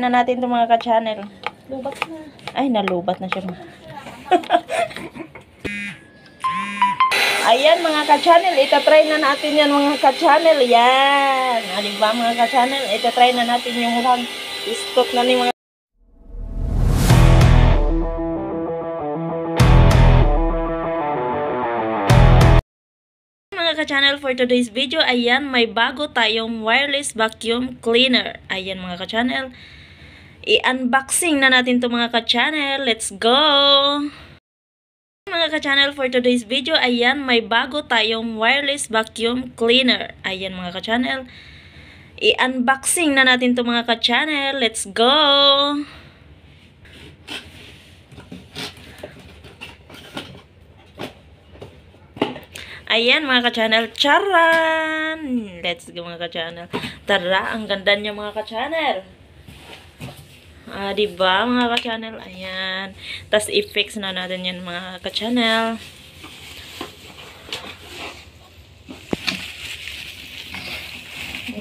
na natin itong mga ka-channel. Lubat na. Ay, nalubat na siya. Ayan mga ka-channel, itatry na natin yan mga ka-channel. Yan. Diba mga ka-channel, itatry na natin yung hang stock na ni mga ka-channel. For today's video, ayan, may bago tayong wireless vacuum cleaner. Ayan mga ka-channel, i-unboxing na natin to mga ka-channel. Let's go! Mga ka-channel, for today's video, ayan, may bago tayong wireless vacuum cleaner. Ayan mga ka-channel, i-unboxing na natin to mga ka-channel. Let's go! Ayan mga ka-channel, charan! Let's go mga ka-channel. Tara, ang ganda niya mga ka-channel. Diba mga ka-channel? Ayan. Tapos i-fix na natin yan mga ka-channel.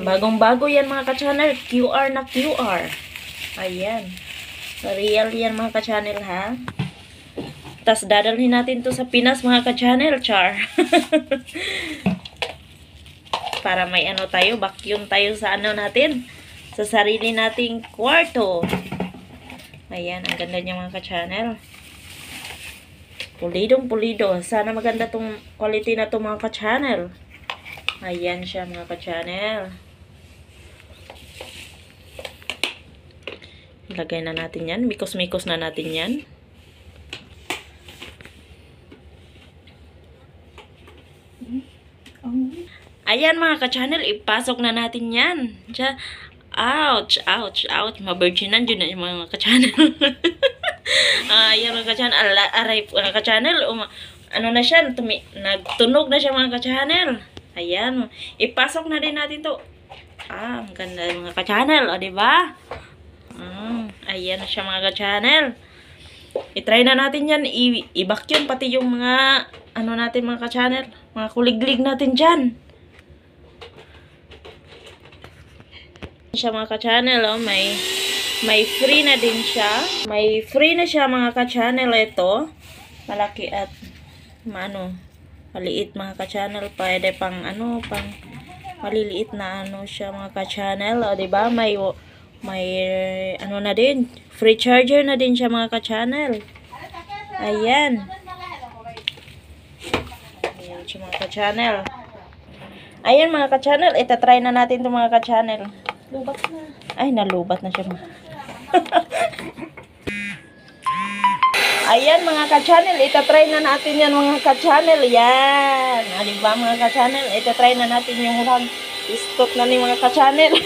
Bagong-bago yan mga ka-channel. QR na QR. Ayan. Real yan mga ka-channel ha. Tapos dadalhin natin to sa Pinas mga ka-channel, char. Para may ano tayo, vacuum tayo sa ano natin, sa sarili nating kwarto. Ayan, ang ganda niya mga ka-channel. Pulidong pulido. Sana maganda tong quality na to mga ka-channel. Ayan siya mga ka-channel. Ilagay na natin yan. Mikos-mikos na natin yan. Ayan mga ka-channel, ipasok na natin yan. Ouch, ouch, ouch. Mavirginan dyan na yung mga ka-channel. Ayan mga ka-channel. Aray mga ka-channel. Ano na siya, nagtunog na siya mga ka-channel. Ayan. Ipasok na din natin to. Ang ganda mga ka-channel. O diba? Ayan na siya mga ka-channel. I-try na natin yan. I-vacuum pati yung mga ano natin mga ka-channel. Mga kuliglig natin dyan. Siya mga ka-channel, oh, may free na din siya. May free na siya mga ka-channel ito. Malaki at maliit mga ka-channel. Pwede pang pang maliliit na siya mga ka-channel. O diba? May ano na din, free charger na din siya mga ka-channel. Ayan. Ayan siya mga ka-channel. Ayan mga ka-channel, itatry na natin itong mga ka-channel. Lubat na. Ay, nalubat na siya. Ayan mga ka-channel, itatry na natin yan mga ka-channel. Yan. Diba mga ka-channel, itatry na natin yung stock na ni mga ka-channel.